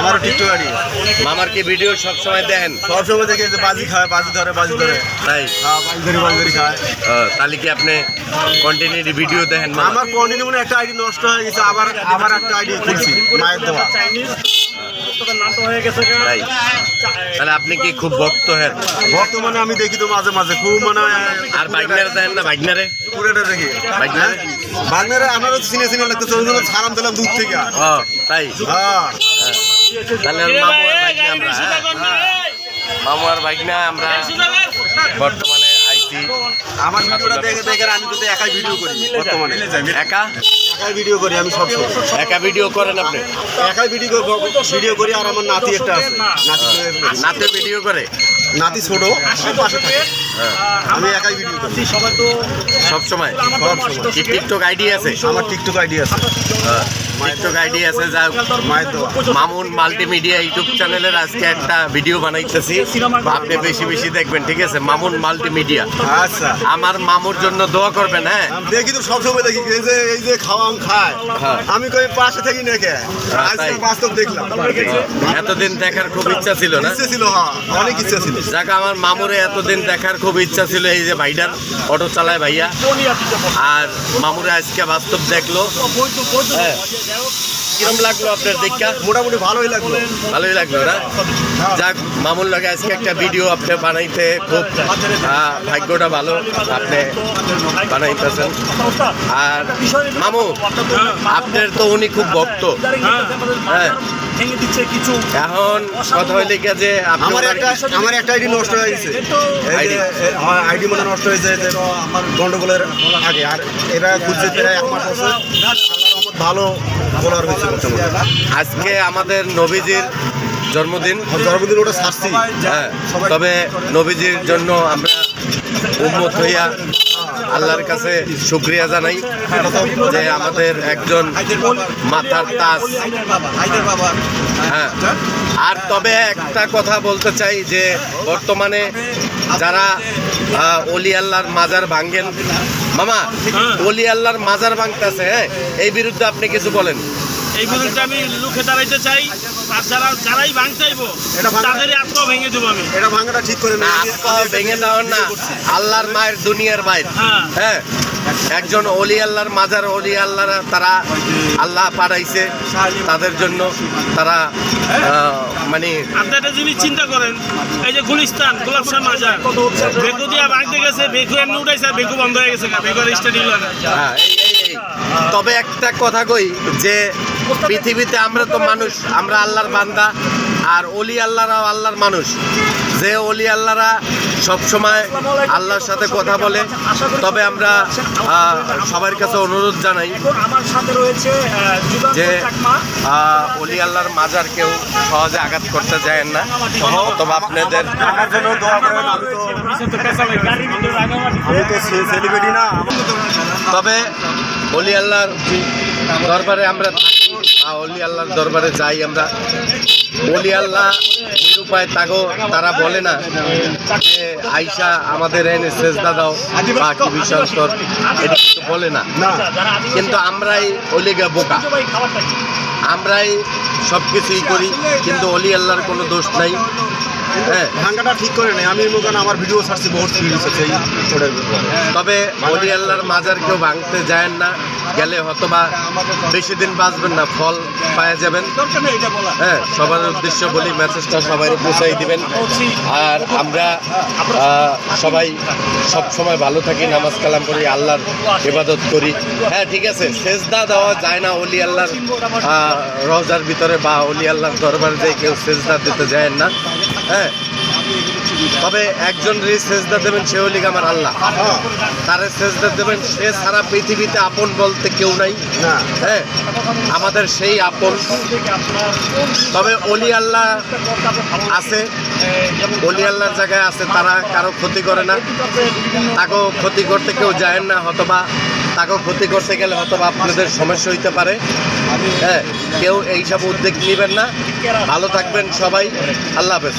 আমার TikTok ID. মামার কি ভিডিও সব সময় দেখেন? সব সময় দেখে যে বাজি খায়, বাজি ধরে তাই বাজি ধরে খায়। তাহলে কি আপনি কন্টিনিউ ভিডিও দেখেন? আমার কন্টিনিউ মানে একটা আইডি নষ্ট হয়ে গেছে, আবার একটা আইডি খুলছি মায়ের দেওয়া। তাই তাহলে আপনি কি খুব ভক্ত? হ্যাঁ, বর্তমানে আমি দেখি তো মাঝে মাঝে খুব মানে। আর বাইকনারে দেন না? বাইকনারে পুরোটা দেখি। বাগনারে আমারও চিনে চিনে লাগতেছে, ওই জন্য ছাড়াম দিলাম দূর থেকে। তাই তাহলে মামু আর বাইক না আমরা বর্তমানে আইছি। আমার ভিডিওটা দেখে দেখে আমি তো একাই ভিডিও করি বর্তমানে। একাই ভিডিও করি আমি সব সময়। একা ভিডিও করেন আপনি? একাই ভিডিও করি। আর আমার নাতি একটা আছে, নাতি ভিডিও করে। নাতি ছোট পাশে থাকে। আমি একাই ভিডিও করি সব সময়। কি টিকটক আইডি আছে? আমার টিকটক আইডি আছে। টিকটক আইডি আছে। যা মামুন মাল্টিমিডিয়া ইউটিউব চ্যানেলের আজকে একটা ভিডিও বানাইতেছি, আপনি বেশি বেশি দেখবেন, ঠিক আছে? মামুন মাল্টিমিডিয়া। আচ্ছা, আমার মামুর জন্য দোয়া করবেন। হ্যাঁ, দেখি তো সবসময় দেখি। এই যে খাওয়া খায়, আমি কই পাশে থাকি নাকি, আজকে বাস্তব দেখলাম। এতদিন দেখার খুব ইচ্ছা ছিল না? ইচ্ছা ছিল, অনেক ইচ্ছা ছিল। যাক, আমার মামুরে এতদিন দেখার খুব ইচ্ছা ছিল। এই যে ভাইডার অটো চালায় ভাইয়া, আর মামুরে আজকে বাস্তব দেখলো। কিরম লাগলো আপনার দেখা? মোটামুটি ভালোই লাগলো। ভালোই লাগলো না? যাক, মামুর লাগে আজকে একটা ভিডিও আপনি বানাইতে খুব ভাগ্যটা ভালো, আপনি বানাইতেছেন। আর মামু, আপনার তো উনি খুব ভক্ত। হ্যাঁ, এখন কথা হইলে কি যে আমার একটা আইডি নষ্ট হয়ে গেছে। আইডি মানে নষ্ট হয়েছে আমার গন্ডগোলের আগে। আর এরা খুঁজছে প্রায় 1 মাস আছে। ভালো বলার হয়েছে। আজকে আমাদের নবীজির জন্মদিন। ওটা ছাড়ছি। হ্যাঁ, তবে নবীজির জন্য আমরা উম্মত হইয়া আল্লাহর কাছে শুকরিয়া জানাই যে আমাদের একজন মাথার তাজ। হ্যাঁ, আর তবে একটা কথা বলতে চাই যে বর্তমানে যারা অলি আল্লাহর মাজার ভাঙ্গেন, মামা অলি আল্লাহর মাজার ভাঙতেছে, হ্যাঁ, এই বিরুদ্ধে আপনি কিছু বলেন। এই বিরুদ্ধে আমি রুখে দাঁড়াইতে চাই। আর যারাই ভাঙতেইব তাদেরই আত্মা ভেঙে দেবো আমি। এটা ভাঙাটা ঠিক করে না, আত্মা ভেঙে দেওয়ার না, আল্লাহর মায়ের দুনিয়ার বাইর। হ্যাঁ, একজন অলি আল্লাহর মাজার, অলি আল্লাহরা তারা আল্লাহ পাঠাইছে তাদের জন্য। তারা মানে আপনি একটা জিনিস চিন্তা করেন, এই যে গুলিস্তান গোলাপ শাহ মাজার বেকু দিয়া ভাঙতে গেছে, বেকু এমনি উঠাইছে, বেকু বন্ধ হয়ে গেছে, বেকুর স্টাডিল। হ্যাঁ, তবে একটা কথা কই যে পৃথিবীতে আমরা তো মানুষ, আমরা আল্লাহর বান্দা, আর অলি আল্লাহরাও আল্লাহর মানুষ। যে অলি আল্লাহরা সবসময় আল্লাহর সাথে কথা বলে। তবে আমরা সবার কাছে অনুরোধ জানাই যে অলি আল্লাহর মাজার কেউ সহজে আঘাত করতে যায় না। তবে আপনাদের সেলিব্রিটি না, তবে অলি আল্লাহর দরবারে আমরা অলি আল্লাহর দরবারে যাই আমরা। অলি আল্লাহ নিরুপায় তাগো, তারা বলে না যে আইসা আমাদের এনে সেজদা দাও বা কি বিষয়স্তর, এটা কিন্তু বলে না। কিন্তু আমরাই অলিগা বোকা, আমরাই সব কিছুই করি, কিন্তু অলি আল্লাহর কোনো দোষ নাই। হ্যাঁ, ভাঙাটা ঠিক করে নেই। আমি আমার ভিডিও ছাড়ছি, বহুত ভিডিও ছাড়ছি। তবে অলি আল্লাহর মাজার কেউ ভাঙতে যায় না, গেলে হয়তোবা বেশি দিন বাঁচবেন না, ফল পাওয়া যাবেন। হ্যাঁ, সবার উদ্দেশ্য বলি, মেসেজটা সবাই পৌঁছাই দিবেন। আর আমরা সবাই সব সময় ভালো থাকি, নামাজ কালাম করি, আল্লাহর ইবাদত করি। হ্যাঁ, ঠিক আছে, সেজদা দেওয়া যায় না অলি আল্লাহর রওজার ভিতরে বা অলি আল্লাহর দরবারে যে কেউ সেজদা দিতে যায় না। হ্যাঁ, তবে একজন সেজদা দেবেন, সে হলি আমার আল্লাহ। তারে সেজদা দেবেন, সে সারা পৃথিবীতে আপন বলতে কেউ নাই। হ্যাঁ, আমাদের সেই আপন। তবে অলি আল্লাহ আছে, অলি আল্লাহর জায়গায় আছে, তারা কারো ক্ষতি করে না, তাকেও ক্ষতি করতে কেউ যায় না। হয়তোবা তাকেও ক্ষতি করতে গেলে হয়তোবা আপনাদের সমস্যা হইতে পারে। হ্যাঁ, কেউ এইসব উদ্যোগ নেবেন না। ভালো থাকবেন সবাই, আল্লাহ হাফেজ।